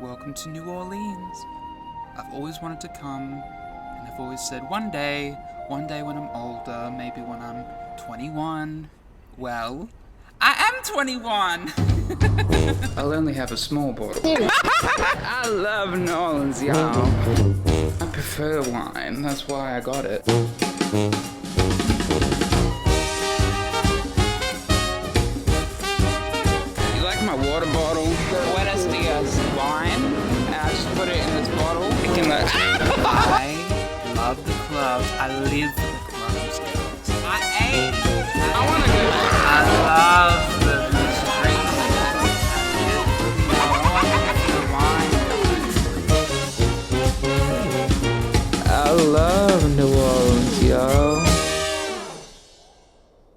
welcome to New Orleans. I've always wanted to come, and I've always said one day when I'm older, maybe when I'm 21. Well, I am 21! I'll only have a small bottle. I love New Orleans, y'all. I prefer wine, that's why I got it. You like my water bottle? Buenos dias wine, and I just put it in this bottle. It can like... I love the clubs. I live for the clubs. I wanna go. I love the streets. I love New Orleans, yo.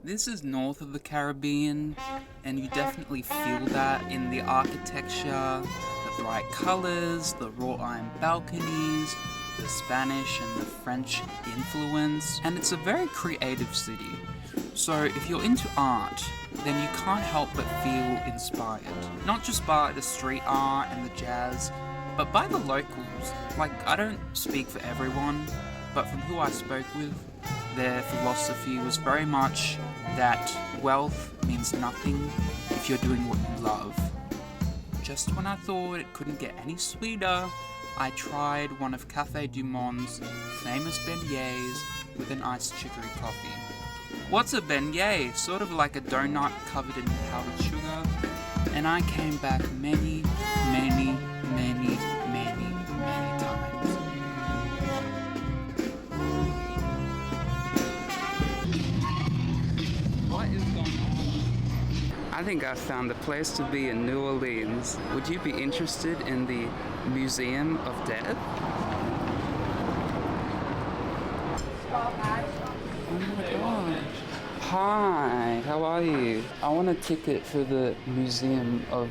This is north of the Caribbean, and you definitely feel that in the architecture, the bright colors, the wrought iron balconies, the Spanish and the French influence, and it's a very creative city. So if you're into art, then you can't help but feel inspired. Not just by the street art and the jazz, but by the locals. Like, I don't speak for everyone, but from who I spoke with, their philosophy was very much that wealth means nothing if you're doing what you love. Just when I thought it couldn't get any sweeter, I tried one of Cafe Du Monde's famous beignets with an iced chicory coffee. What's a beignet? Sort of like a donut covered in powdered sugar. And I came back many times. What is going on? I think I found a place to be in New Orleans. Would you be interested in the Museum of Death? Oh my god. Hi, how are you? I want a ticket for the Museum of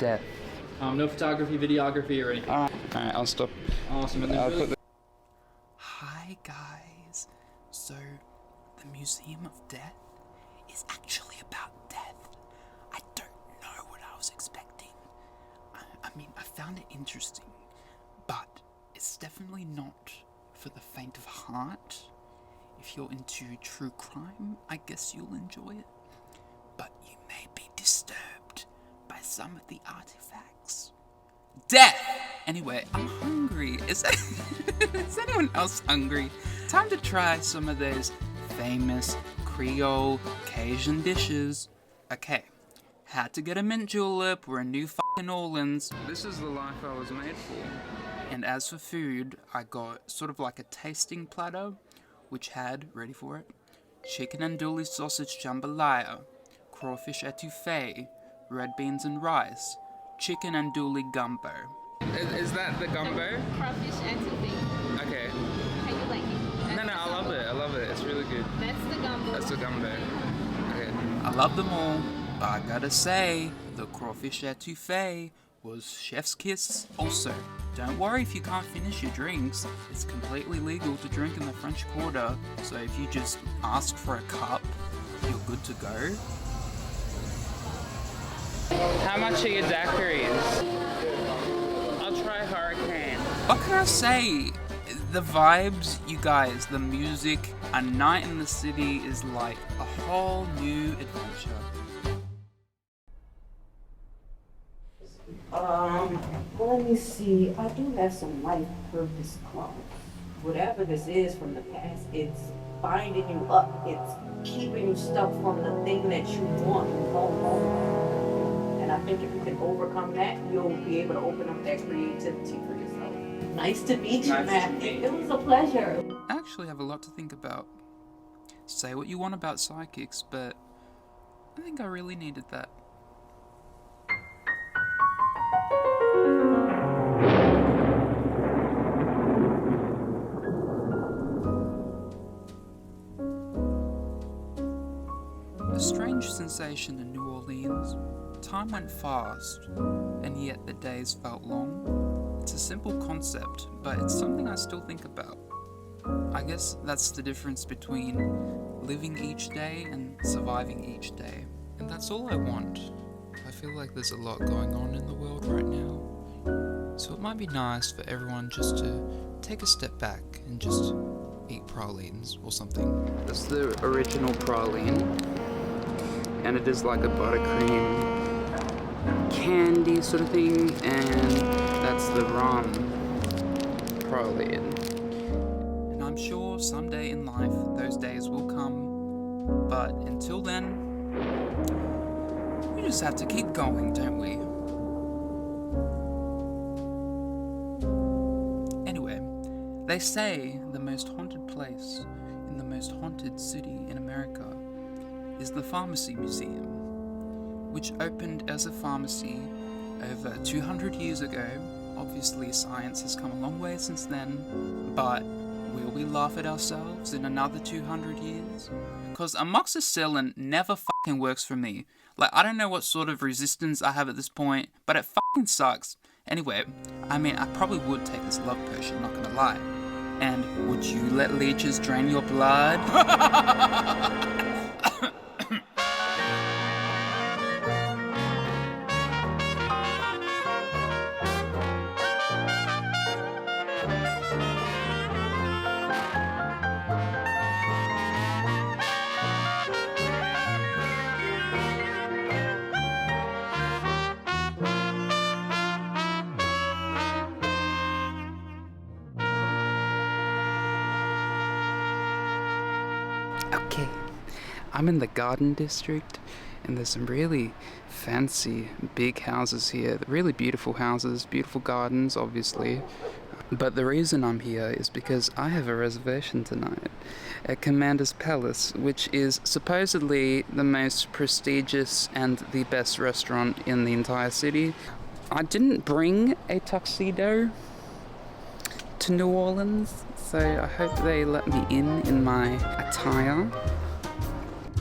Death. No photography, videography, or anything. Alright, I'll stop. Awesome. And Hi guys. So, the Museum of Death is actually about death. I don't know what I was expecting. I mean, I found it interesting, but it's definitely not for the faint of heart. If you're into true crime, I guess you'll enjoy it. But you may be disturbed by some of the artifacts. Death! Anyway, I'm hungry. Is anyone else hungry? Time to try some of those famous Creole Cajun dishes. Okay, had to get a mint julep. We're in New Orleans. This is the life I was made for. And as for food, I got sort of like a tasting platter, which had, ready for it, chicken andouille sausage jambalaya, crawfish etouffee, red beans and rice, chicken andouille gumbo. Is that the gumbo? Crawfish etouffee. Okay. How you like it? No, I love it. It's really good. That's the gumbo. That's the gumbo. Okay. I love them all, but I gotta say, the crawfish etouffee was chef's kiss. Also, don't worry if you can't finish your drinks. It's completely legal to drink in the French Quarter, so if you just ask for a cup, you're good to go. How much are your daiquiris? I'll try hurricane. What can I say? The vibes, you guys, the music, a night in the city is like a whole new adventure. Let me see. I do have some life purpose cloths. Whatever this is from the past, it's binding you up. It's keeping you stuck from the thing that you want. And I think if you can overcome that, you'll be able to open up that creativity for yourself. Nice to meet you, man. It was a pleasure. I actually have a lot to think about. Say what you want about psychics, but I think I really needed that. A strange sensation in New Orleans. Time went fast, and yet the days felt long. It's a simple concept, but it's something I still think about. I guess that's the difference between living each day and surviving each day. And that's all I want. I feel like there's a lot going on in the world right now. So it might be nice for everyone just to take a step back and just eat pralines or something. That's the original praline, and it is like a buttercream candy sort of thing, and that's the rum praline. And I'm sure someday in life those days will come, but until then, we just have to keep going, don't we? Anyway, they say the most haunted place in the most haunted city in America is the Pharamacy Museum, which opened as a pharmacy over 200 years ago. Obviously, science has come a long way since then, but will we laugh at ourselves in another 200 years? Because amoxicillin never fucking works for me. Like, I don't know what sort of resistance I have at this point, but it fucking sucks. Anyway, I mean, I probably would take this love potion, not gonna lie. And would you let leeches drain your blood? Okay, I'm in the Garden District, and there's some really fancy big houses here. Really beautiful houses, beautiful gardens, obviously. But the reason I'm here is because I have a reservation tonight at Commander's Palace, which is supposedly the most prestigious and the best restaurant in the entire city. I didn't bring a tuxedo to New Orleans, so I hope they let me in my attire.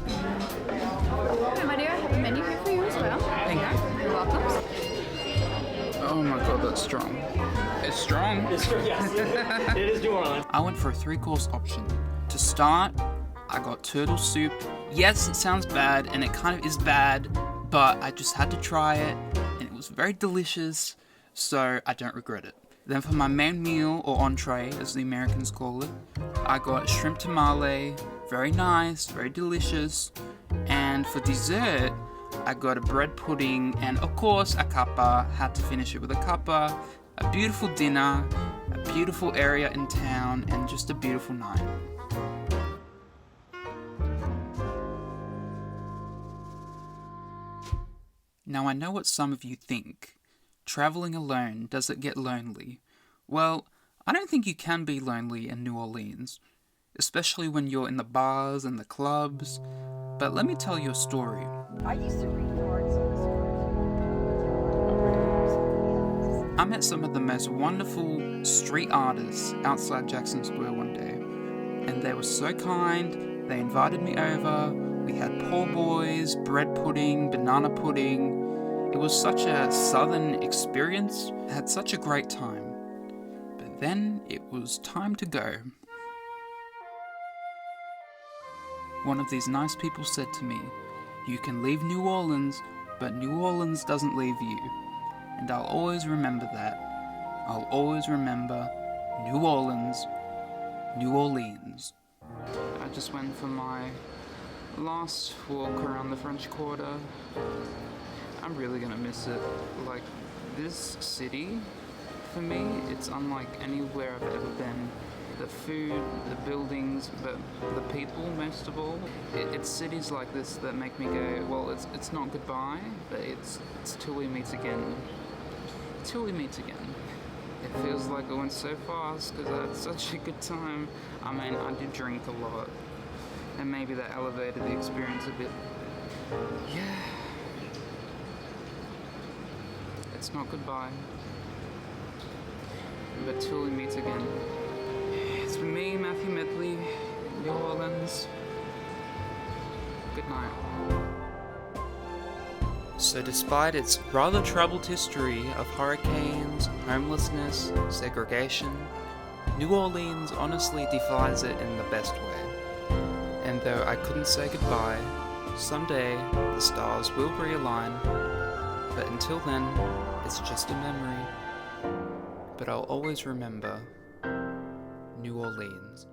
Hi, my dear. I have a menu here for you as well. Thank you. You're welcome. Oh my god, that's strong. It's strong. It's true, yes. It is New Orleans. I went for a 3-course option. To start, I got turtle soup. Yes, it sounds bad, and it kind of is bad, but I just had to try it, and it was very delicious, so I don't regret it. Then for my main meal, or entree, as the Americans call it, I got shrimp tamale, very nice, very delicious. And for dessert, I got a bread pudding, and of course a cuppa. Had to finish it with a cuppa. A beautiful dinner, a beautiful area in town, and just a beautiful night. Now I know what some of you think. Traveling alone, does it get lonely? Well, I don't think you can be lonely in New Orleans, especially when you're in the bars and the clubs. But let me tell you a story. I used to read cards on the I met some of the most wonderful street artists outside Jackson Square one day, and they were so kind. They invited me over. We had po' boys, bread pudding, banana pudding. It was such a southern experience. I had such a great time. But then it was time to go. One of these nice people said to me, "You can leave New Orleans, but New Orleans doesn't leave you." And I'll always remember that. I'll always remember New Orleans, New Orleans. I just went for my last walk around the Frenchquarter. I'm really gonna miss it. Like, this city, for me, it's unlike anywhere I've ever been. The food, the buildings, but the people, most of all. It's cities like this that make me go, well, it's not goodbye, but it's till we meet again. Till we meet again. It feels like it went so fast because I had such a good time. I mean, I did drink a lot, and maybe that elevated the experience a bit. Yeah. It's not goodbye, but till we meet again. It's been me, Matthew Medley, New Orleans. Good night. So despite its rather troubled history of hurricanes, homelessness, segregation, New Orleans honestly defies it in the best way. And though I couldn't say goodbye, someday the stars will realign, but until then, it's just a memory. but I'll always remember New Orleans.